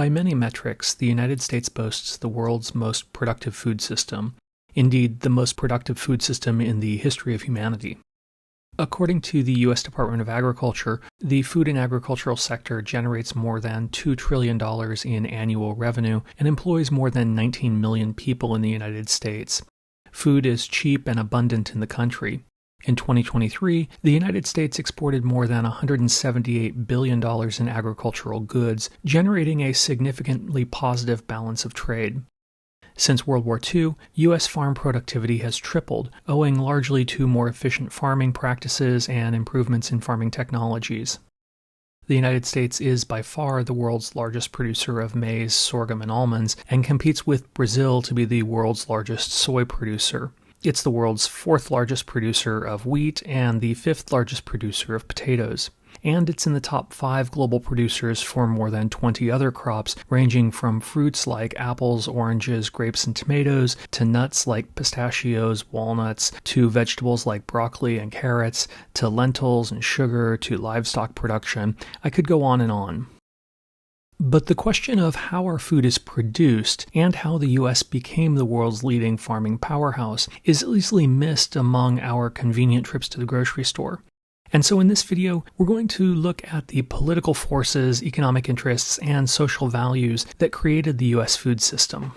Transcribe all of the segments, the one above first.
By many metrics, the United States boasts the world's most productive food system, indeed the most productive food system in the history of humanity. According to the U.S. Department of Agriculture, the food and agricultural sector generates more than $2 trillion in annual revenue and employs more than 19 million people in the United States. Food is cheap and abundant in the country. In 2023, the United States exported more than $178 billion in agricultural goods, generating a significantly positive balance of trade. Since World War II, U.S. farm productivity has tripled, owing largely to more efficient farming practices and improvements in farming technologies. The United States is by far the world's largest producer of maize, sorghum, and almonds, and competes with Brazil to be the world's largest soy producer. It's the world's fourth largest producer of wheat and the fifth largest producer of potatoes. And it's in the top 5 global producers for more than 20 other crops, ranging from fruits like apples, oranges, grapes, and tomatoes, to nuts like pistachios, walnuts, to vegetables like broccoli and carrots, to lentils and sugar, to livestock production. I could go on and on. But the question of how our food is produced and how the U.S. became the world's leading farming powerhouse is easily missed among our convenient trips to the grocery store. And so in this video, we're going to look at the political forces, economic interests, and social values that created the U.S. food system.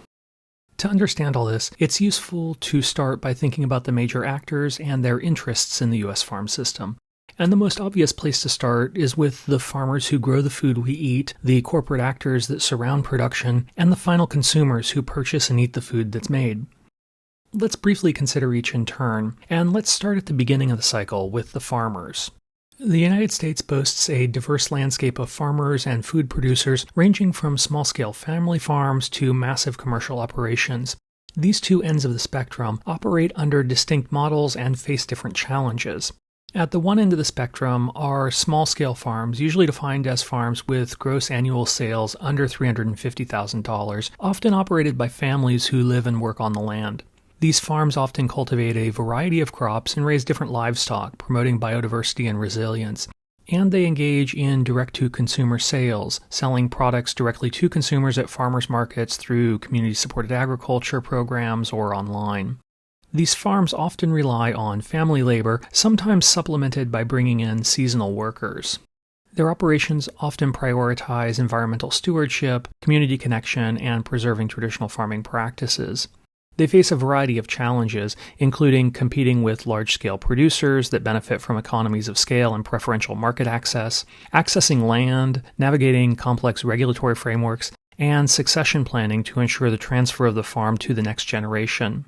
To understand all this, it's useful to start by thinking about the major actors and their interests in the U.S. farm system. And the most obvious place to start is with the farmers who grow the food we eat, the corporate actors that surround production, and the final consumers who purchase and eat the food that's made. Let's briefly consider each in turn, and let's start at the beginning of the cycle with the farmers. The United States boasts a diverse landscape of farmers and food producers ranging from small-scale family farms to massive commercial operations. These two ends of the spectrum operate under distinct models and face different challenges. At the one end of the spectrum are small-scale farms, usually defined as farms with gross annual sales under $350,000, often operated by families who live and work on the land. These farms often cultivate a variety of crops and raise different livestock, promoting biodiversity and resilience. And they engage in direct-to-consumer sales, selling products directly to consumers at farmers markets through community-supported agriculture programs or online. These farms often rely on family labor, sometimes supplemented by bringing in seasonal workers. Their operations often prioritize environmental stewardship, community connection, and preserving traditional farming practices. They face a variety of challenges, including competing with large-scale producers that benefit from economies of scale and preferential market access, accessing land, navigating complex regulatory frameworks, and succession planning to ensure the transfer of the farm to the next generation.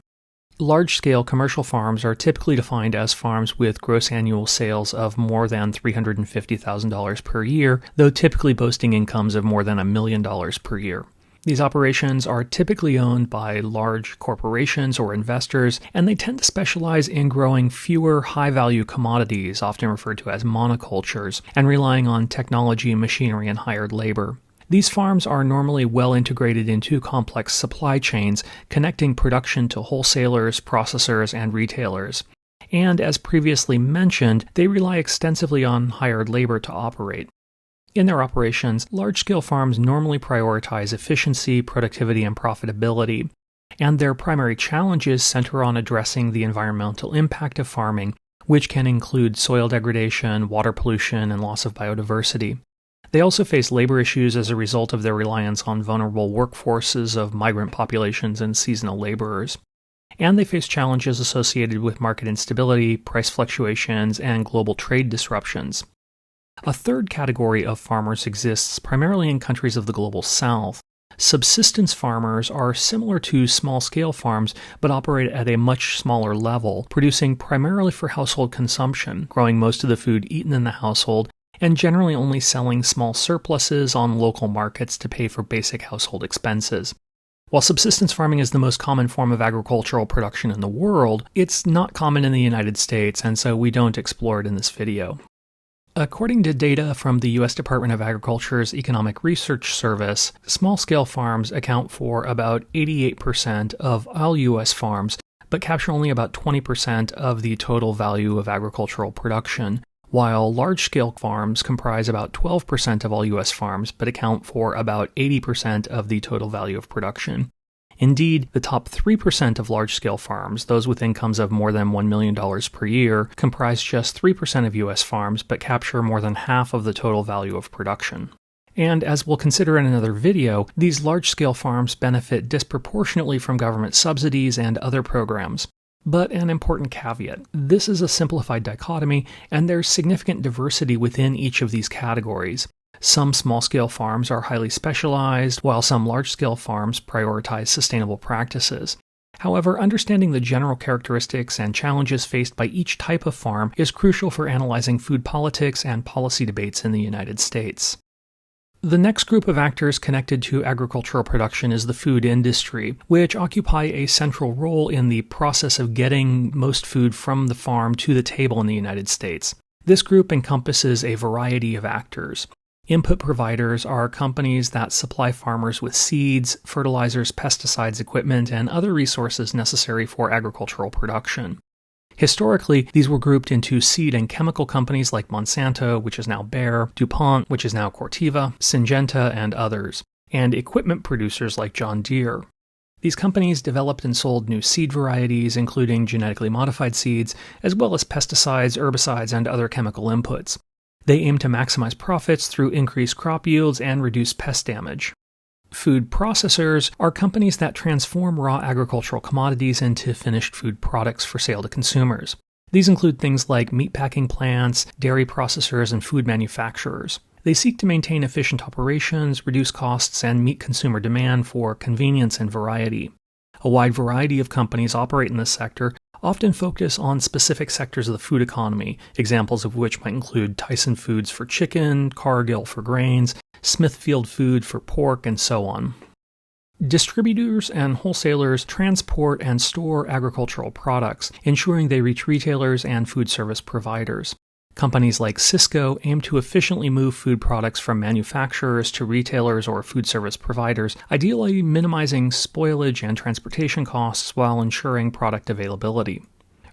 Large-scale commercial farms are typically defined as farms with gross annual sales of more than $350,000 per year, though typically boasting incomes of more than $1 million per year. These operations are typically owned by large corporations or investors, and they tend to specialize in growing fewer high-value commodities, often referred to as monocultures, and relying on technology, machinery, and hired labor. These farms are normally well integrated into complex supply chains, connecting production to wholesalers, processors, and retailers. And as previously mentioned, they rely extensively on hired labor to operate. In their operations, large-scale farms normally prioritize efficiency, productivity, and profitability, and their primary challenges center on addressing the environmental impact of farming, which can include soil degradation, water pollution, and loss of biodiversity. They also face labor issues as a result of their reliance on vulnerable workforces of migrant populations and seasonal laborers. And they face challenges associated with market instability, price fluctuations, and global trade disruptions. A third category of farmers exists primarily in countries of the global south. Subsistence farmers are similar to small-scale farms, but operate at a much smaller level, producing primarily for household consumption, growing most of the food eaten in the household, and generally only selling small surpluses on local markets to pay for basic household expenses. While subsistence farming is the most common form of agricultural production in the world, it's not common in the United States, and so we don't explore it in this video. According to data from the U.S. Department of Agriculture's Economic Research Service, small-scale farms account for about 88% of all U.S. farms, but capture only about 20% of the total value of agricultural production, while large-scale farms comprise about 12% of all U.S. farms but account for about 80% of the total value of production. Indeed, the top 3% of large-scale farms, those with incomes of more than $1 million per year, comprise just 3% of U.S. farms but capture more than half of the total value of production. And as we'll consider in another video, these large-scale farms benefit disproportionately from government subsidies and other programs. But an important caveat, this is a simplified dichotomy, and there's significant diversity within each of these categories. Some small-scale farms are highly specialized, while some large-scale farms prioritize sustainable practices. However, understanding the general characteristics and challenges faced by each type of farm is crucial for analyzing food politics and policy debates in the United States. The next group of actors connected to agricultural production is the food industry, which occupy a central role in the process of getting most food from the farm to the table in the United States. This group encompasses a variety of actors. Input providers are companies that supply farmers with seeds, fertilizers, pesticides, equipment, and other resources necessary for agricultural production. Historically, these were grouped into seed and chemical companies like Monsanto, which is now Bayer, DuPont, which is now Corteva, Syngenta, and others, and equipment producers like John Deere. These companies developed and sold new seed varieties, including genetically modified seeds, as well as pesticides, herbicides, and other chemical inputs. They aim to maximize profits through increased crop yields and reduce pest damage. Food processors are companies that transform raw agricultural commodities into finished food products for sale to consumers. These include things like meatpacking plants, dairy processors, and food manufacturers. They seek to maintain efficient operations, reduce costs, and meet consumer demand for convenience and variety. A wide variety of companies operate in this sector, often focus on specific sectors of the food economy, examples of which might include Tyson Foods for chicken, Cargill for grains, Smithfield Food for pork, and so on. Distributors and wholesalers transport and store agricultural products, ensuring they reach retailers and food service providers. Companies like Cisco aim to efficiently move food products from manufacturers to retailers or food service providers, ideally minimizing spoilage and transportation costs while ensuring product availability.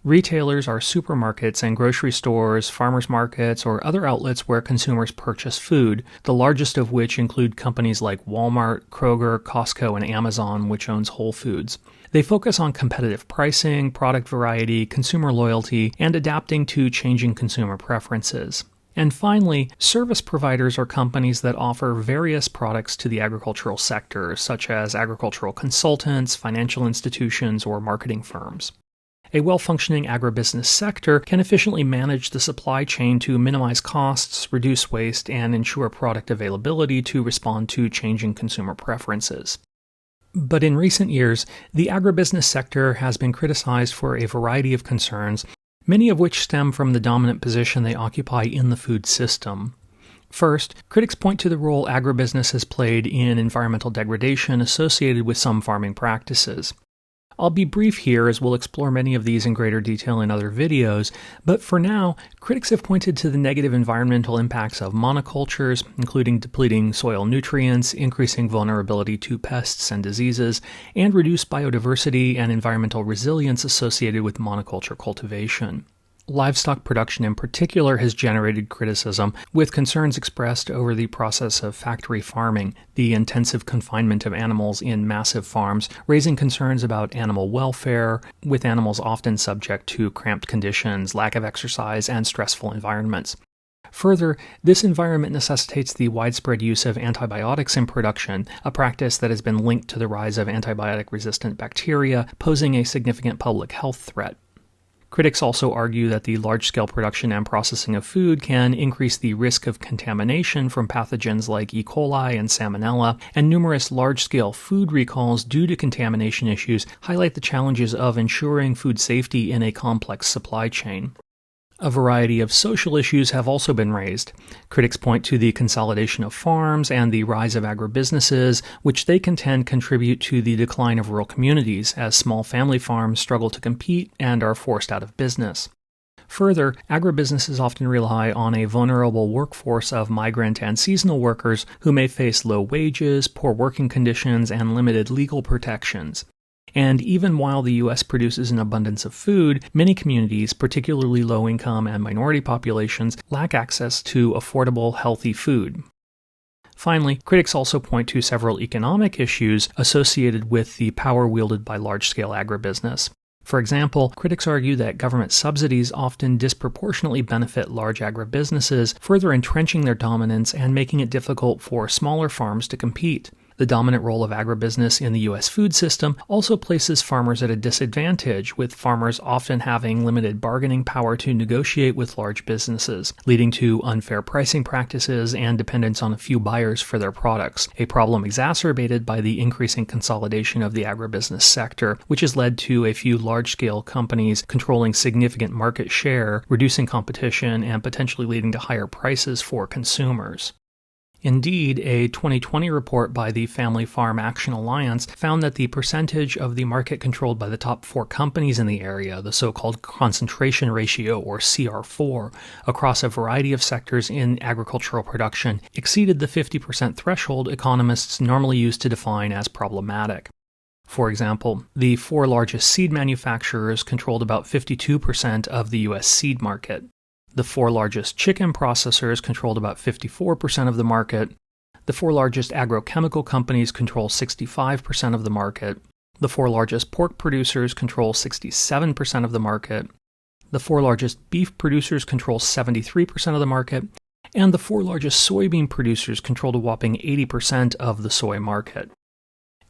Retailers are supermarkets and grocery stores, farmers markets, or other outlets where consumers purchase food, the largest of which include companies like Walmart, Kroger, Costco, and Amazon, which owns Whole Foods. They focus on competitive pricing, product variety, consumer loyalty, and adapting to changing consumer preferences. And finally, service providers are companies that offer various products to the agricultural sector, such as agricultural consultants, financial institutions, or marketing firms. A well-functioning agribusiness sector can efficiently manage the supply chain to minimize costs, reduce waste, and ensure product availability to respond to changing consumer preferences. But in recent years, the agribusiness sector has been criticized for a variety of concerns, many of which stem from the dominant position they occupy in the food system. First, critics point to the role agribusiness has played in environmental degradation associated with some farming practices. I'll be brief here as we'll explore many of these in greater detail in other videos, but for now, critics have pointed to the negative environmental impacts of monocultures, including depleting soil nutrients, increasing vulnerability to pests and diseases, and reduced biodiversity and environmental resilience associated with monoculture cultivation. Livestock production in particular has generated criticism, with concerns expressed over the process of factory farming, the intensive confinement of animals in massive farms, raising concerns about animal welfare, with animals often subject to cramped conditions, lack of exercise, and stressful environments. Further, this environment necessitates the widespread use of antibiotics in production, a practice that has been linked to the rise of antibiotic-resistant bacteria, posing a significant public health threat. Critics also argue that the large-scale production and processing of food can increase the risk of contamination from pathogens like E. coli and Salmonella, and numerous large-scale food recalls due to contamination issues highlight the challenges of ensuring food safety in a complex supply chain. A variety of social issues have also been raised. Critics point to the consolidation of farms and the rise of agribusinesses, which they contend contribute to the decline of rural communities as small family farms struggle to compete and are forced out of business. Further, agribusinesses often rely on a vulnerable workforce of migrant and seasonal workers who may face low wages, poor working conditions, and limited legal protections. And even while the U.S. produces an abundance of food, many communities, particularly low-income and minority populations, lack access to affordable, healthy food. Finally, critics also point to several economic issues associated with the power wielded by large-scale agribusiness. For example, critics argue that government subsidies often disproportionately benefit large agribusinesses, further entrenching their dominance and making it difficult for smaller farms to compete. The dominant role of agribusiness in the U.S. food system also places farmers at a disadvantage, with farmers often having limited bargaining power to negotiate with large businesses, leading to unfair pricing practices and dependence on a few buyers for their products, a problem exacerbated by the increasing consolidation of the agribusiness sector, which has led to a few large-scale companies controlling significant market share, reducing competition, and potentially leading to higher prices for consumers. Indeed, a 2020 report by the Family Farm Action Alliance found that the percentage of the market controlled by the top 4 companies in the area, the so-called concentration ratio, or CR4, across a variety of sectors in agricultural production exceeded the 50% threshold economists normally use to define as problematic. For example, the 4 largest seed manufacturers controlled about 52% of the U.S. seed market. The 4 largest chicken processors controlled about 54% of the market. The 4 largest agrochemical companies control 65% of the market. The 4 largest pork producers control 67% of the market. The 4 largest beef producers control 73% of the market. And the 4 largest soybean producers controlled a whopping 80% of the soy market.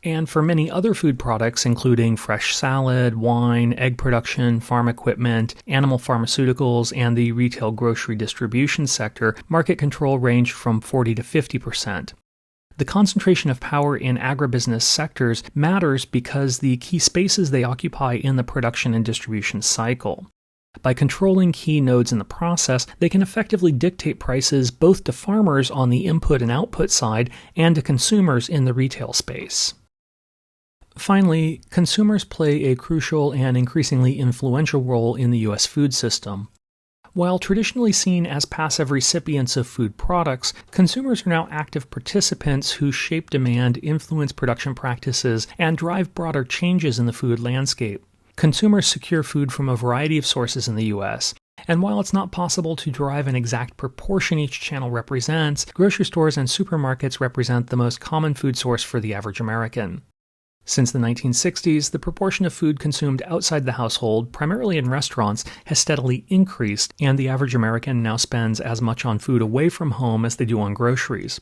And for many other food products, including fresh salad, wine, egg production, farm equipment, animal pharmaceuticals, and the retail grocery distribution sector, market control ranged from 40 to 50%. The concentration of power in agribusiness sectors matters because the key spaces they occupy in the production and distribution cycle. By controlling key nodes in the process, they can effectively dictate prices both to farmers on the input and output side and to consumers in the retail space. Finally, consumers play a crucial and increasingly influential role in the U.S. food system. While traditionally seen as passive recipients of food products, consumers are now active participants who shape demand, influence production practices, and drive broader changes in the food landscape. Consumers secure food from a variety of sources in the U.S., and while it's not possible to derive an exact proportion each channel represents, grocery stores and supermarkets represent the most common food source for the average American. Since the 1960s, the proportion of food consumed outside the household, primarily in restaurants, has steadily increased, and the average American now spends as much on food away from home as they do on groceries.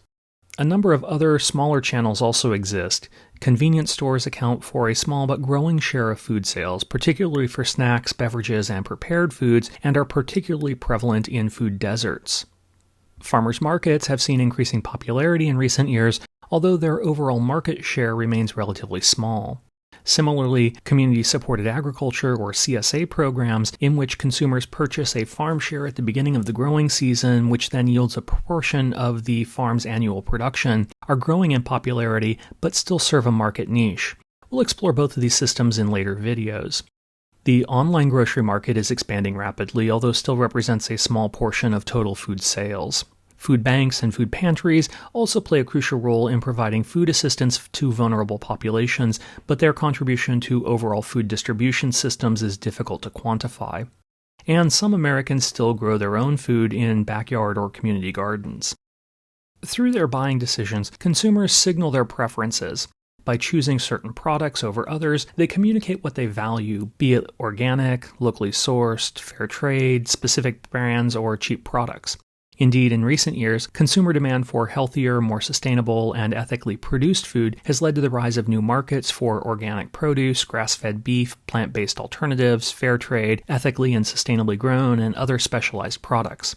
A number of other smaller channels also exist. Convenience stores account for a small but growing share of food sales, particularly for snacks, beverages, and prepared foods, and are particularly prevalent in food deserts. Farmers markets have seen increasing popularity in recent years, although their overall market share remains relatively small. Similarly, community-supported agriculture, or CSA programs, in which consumers purchase a farm share at the beginning of the growing season, which then yields a proportion of the farm's annual production, are growing in popularity but still serve a market niche. We'll explore both of these systems in later videos. The online grocery market is expanding rapidly, although still represents a small portion of total food sales. Food banks and food pantries also play a crucial role in providing food assistance to vulnerable populations, but their contribution to overall food distribution systems is difficult to quantify. And some Americans still grow their own food in backyard or community gardens. Through their buying decisions, consumers signal their preferences. By choosing certain products over others, they communicate what they value, be it organic, locally sourced, fair trade, specific brands, or cheap products. Indeed, in recent years, consumer demand for healthier, more sustainable, and ethically produced food has led to the rise of new markets for organic produce, grass-fed beef, plant-based alternatives, fair trade, ethically and sustainably grown, and other specialized products.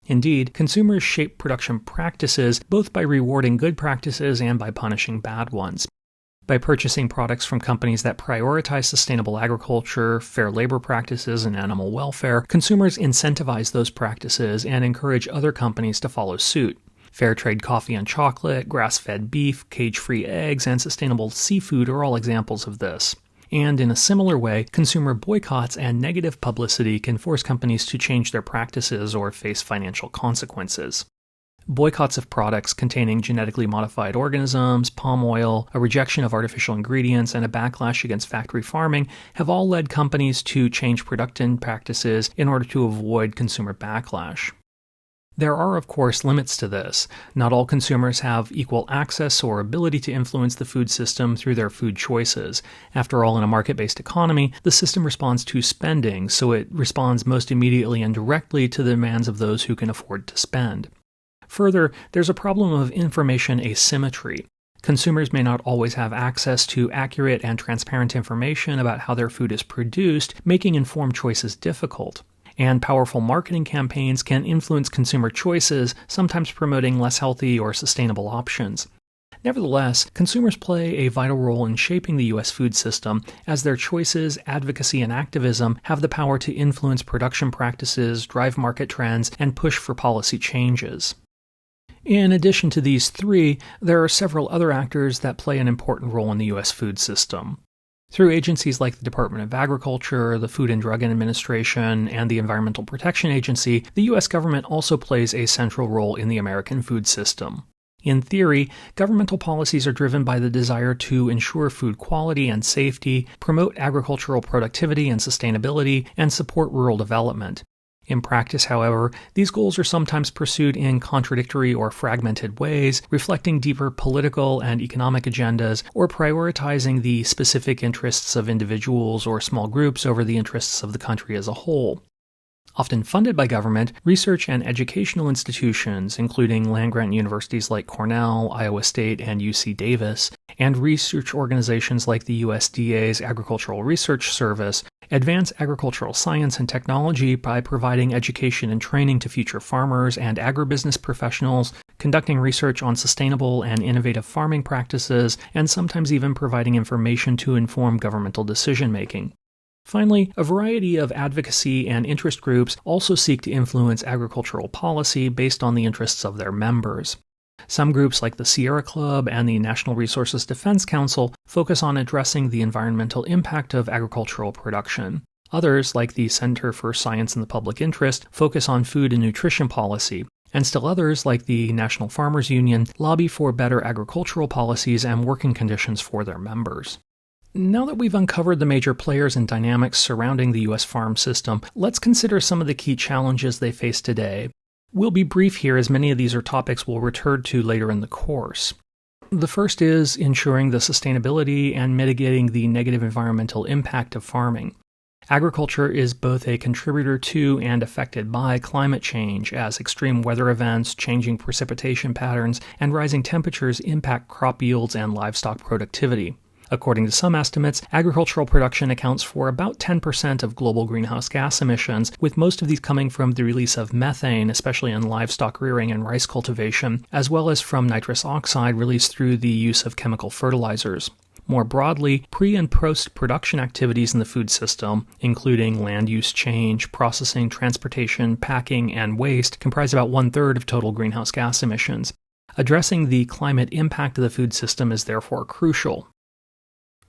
Indeed, consumers shape production practices both by rewarding good practices and by punishing bad ones. By purchasing products from companies that prioritize sustainable agriculture, fair labor practices, and animal welfare, consumers incentivize those practices and encourage other companies to follow suit. Fair trade coffee and chocolate, grass-fed beef, cage-free eggs, and sustainable seafood are all examples of this. And in a similar way, consumer boycotts and negative publicity can force companies to change their practices or face financial consequences. Boycotts of products containing genetically modified organisms, palm oil, a rejection of artificial ingredients, and a backlash against factory farming have all led companies to change production practices in order to avoid consumer backlash. There are, of course, limits to this. Not all consumers have equal access or ability to influence the food system through their food choices. After all, in a market-based economy, the system responds to spending, so it responds most immediately and directly to the demands of those who can afford to spend. Further, there's a problem of information asymmetry. Consumers may not always have access to accurate and transparent information about how their food is produced, making informed choices difficult. And powerful marketing campaigns can influence consumer choices, sometimes promoting less healthy or sustainable options. Nevertheless, consumers play a vital role in shaping the U.S. food system, as their choices, advocacy, and activism have the power to influence production practices, drive market trends, and push for policy changes. In addition to these three, there are several other actors that play an important role in the U.S. food system. Through agencies like the Department of Agriculture, the Food and Drug Administration, and the Environmental Protection Agency, the U.S. government also plays a central role in the American food system. In theory, governmental policies are driven by the desire to ensure food quality and safety, promote agricultural productivity and sustainability, and support rural development. In practice, however, these goals are sometimes pursued in contradictory or fragmented ways, reflecting deeper political and economic agendas, or prioritizing the specific interests of individuals or small groups over the interests of the country as a whole. Often funded by government, research and educational institutions, including land-grant universities like Cornell, Iowa State, and UC Davis, and research organizations like the USDA's Agricultural Research Service, advance agricultural science and technology by providing education and training to future farmers and agribusiness professionals, conducting research on sustainable and innovative farming practices, and sometimes even providing information to inform governmental decision-making. Finally, a variety of advocacy and interest groups also seek to influence agricultural policy based on the interests of their members. Some groups like the Sierra Club and the National Resources Defense Council focus on addressing the environmental impact of agricultural production. Others, like the Center for Science in the Public Interest, focus on food and nutrition policy. And still others, like the National Farmers Union, lobby for better agricultural policies and working conditions for their members. Now that we've uncovered the major players and dynamics surrounding the U.S. farm system, let's consider some of the key challenges they face today. We'll be brief here, as many of these are topics we'll return to later in the course. The first is ensuring the sustainability and mitigating the negative environmental impact of farming. Agriculture is both a contributor to and affected by climate change, as extreme weather events, changing precipitation patterns, and rising temperatures impact crop yields and livestock productivity. According to some estimates, agricultural production accounts for about 10% of global greenhouse gas emissions, with most of these coming from the release of methane, especially in livestock rearing and rice cultivation, as well as from nitrous oxide released through the use of chemical fertilizers. More broadly, pre- and post-production activities in the food system, including land use change, processing, transportation, packing, and waste, comprise about 1/3 of total greenhouse gas emissions. Addressing the climate impact of the food system is therefore crucial.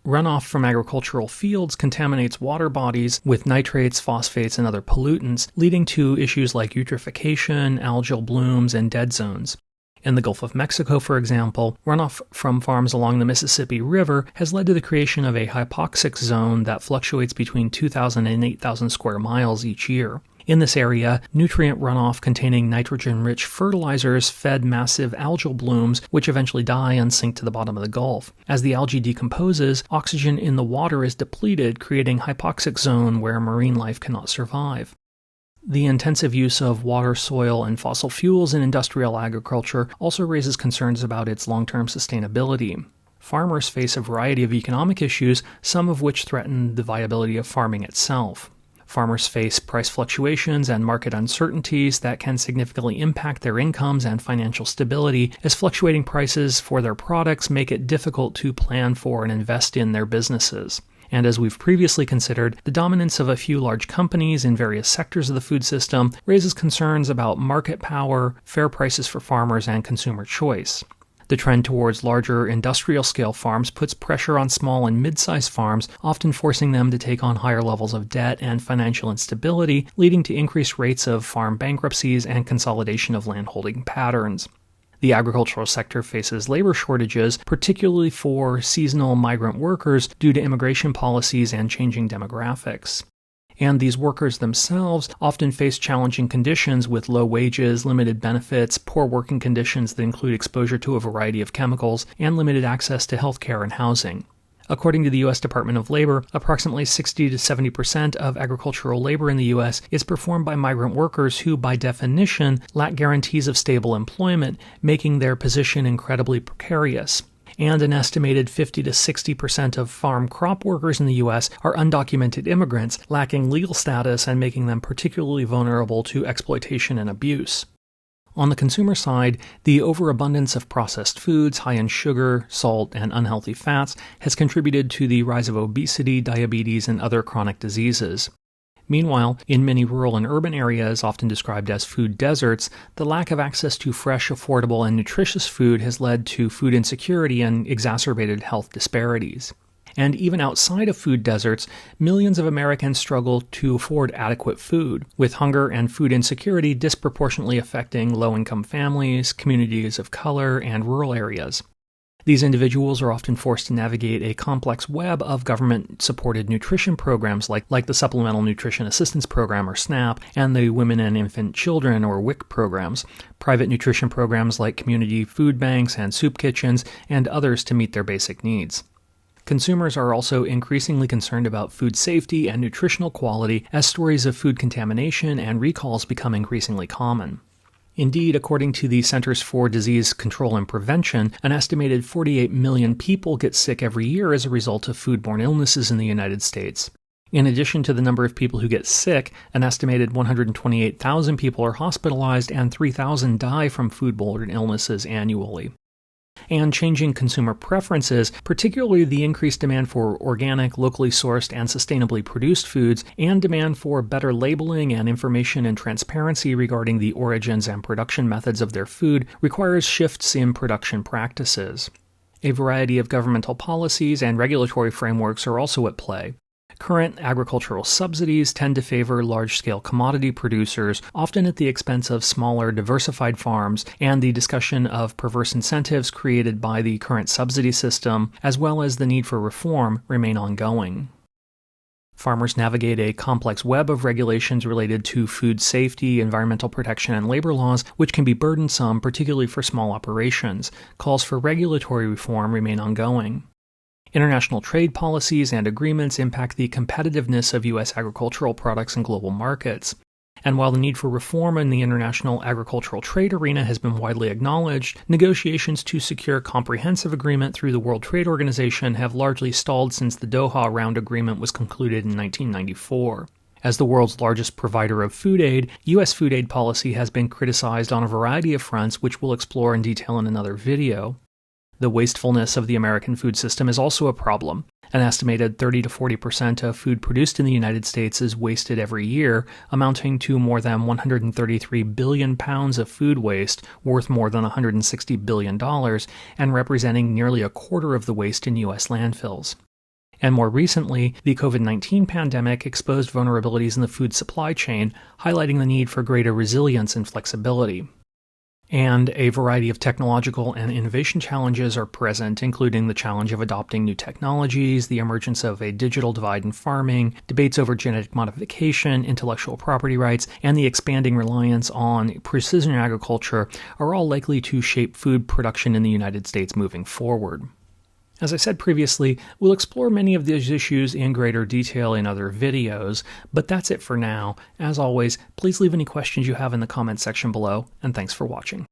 Runoff from agricultural fields contaminates water bodies with nitrates, phosphates, and other pollutants, leading to issues like eutrophication, algal blooms, and dead zones. In the Gulf of Mexico, for example, runoff from farms along the Mississippi River has led to the creation of a hypoxic zone that fluctuates between 2,000 and 8,000 square miles each year. In this area, nutrient runoff containing nitrogen-rich fertilizers fed massive algal blooms, which eventually die and sink to the bottom of the Gulf. As the algae decomposes, oxygen in the water is depleted, creating a hypoxic zone where marine life cannot survive. The intensive use of water, soil, and fossil fuels in industrial agriculture also raises concerns about its long-term sustainability. Farmers face a variety of economic issues, some of which threaten the viability of farming itself. Farmers face price fluctuations and market uncertainties that can significantly impact their incomes and financial stability, as fluctuating prices for their products make it difficult to plan for and invest in their businesses. And as we've previously considered, the dominance of a few large companies in various sectors of the food system raises concerns about market power, fair prices for farmers, and consumer choice. The trend towards larger industrial-scale farms puts pressure on small and mid-sized farms, often forcing them to take on higher levels of debt and financial instability, leading to increased rates of farm bankruptcies and consolidation of landholding patterns. The agricultural sector faces labor shortages, particularly for seasonal migrant workers due to immigration policies and changing demographics. And these workers themselves often face challenging conditions with low wages, limited benefits, poor working conditions that include exposure to a variety of chemicals, and limited access to health care and housing. According to the U.S. Department of Labor, approximately 60 to 70% of agricultural labor in the U.S. is performed by migrant workers who, by definition, lack guarantees of stable employment, making their position incredibly precarious. And an estimated 50 to 60% of farm crop workers in the U.S. are undocumented immigrants, lacking legal status and making them particularly vulnerable to exploitation and abuse. On the consumer side, the overabundance of processed foods high in sugar, salt, and unhealthy fats has contributed to the rise of obesity, diabetes, and other chronic diseases. Meanwhile, in many rural and urban areas, often described as food deserts, the lack of access to fresh, affordable, and nutritious food has led to food insecurity and exacerbated health disparities. And even outside of food deserts, millions of Americans struggle to afford adequate food, with hunger and food insecurity disproportionately affecting low-income families, communities of color, and rural areas. These individuals are often forced to navigate a complex web of government-supported nutrition programs like the Supplemental Nutrition Assistance Program, or SNAP, and the Women and Infant Children, or WIC programs, private nutrition programs like community food banks and soup kitchens, and others to meet their basic needs. Consumers are also increasingly concerned about food safety and nutritional quality as stories of food contamination and recalls become increasingly common. Indeed, according to the Centers for Disease Control and Prevention, an estimated 48 million people get sick every year as a result of foodborne illnesses in the United States. In addition to the number of people who get sick, an estimated 128,000 people are hospitalized and 3,000 die from foodborne illnesses annually. And changing consumer preferences, particularly the increased demand for organic, locally sourced, and sustainably produced foods, and demand for better labeling and information and transparency regarding the origins and production methods of their food, requires shifts in production practices. A variety of governmental policies and regulatory frameworks are also at play. Current agricultural subsidies tend to favor large-scale commodity producers, often at the expense of smaller, diversified farms, and the discussion of perverse incentives created by the current subsidy system, as well as the need for reform, remain ongoing. Farmers navigate a complex web of regulations related to food safety, environmental protection, and labor laws, which can be burdensome, particularly for small operations. Calls for regulatory reform remain ongoing. International trade policies and agreements impact the competitiveness of U.S. agricultural products in global markets. And while the need for reform in the international agricultural trade arena has been widely acknowledged, negotiations to secure comprehensive agreement through the World Trade Organization have largely stalled since the Doha Round Agreement was concluded in 1994. As the world's largest provider of food aid, U.S. food aid policy has been criticized on a variety of fronts, which we'll explore in detail in another video. The wastefulness of the American food system is also a problem. An estimated 30 to 40% of food produced in the United States is wasted every year, amounting to more than 133 billion pounds of food waste, worth more than $160 billion, and representing nearly a quarter of the waste in U.S. landfills. And more recently, the COVID-19 pandemic exposed vulnerabilities in the food supply chain, highlighting the need for greater resilience and flexibility. And a variety of technological and innovation challenges are present, including the challenge of adopting new technologies, the emergence of a digital divide in farming, debates over genetic modification, intellectual property rights, and the expanding reliance on precision agriculture are all likely to shape food production in the United States moving forward. As I said previously, we'll explore many of these issues in greater detail in other videos, but that's it for now. As always, please leave any questions you have in the comments section below, and thanks for watching.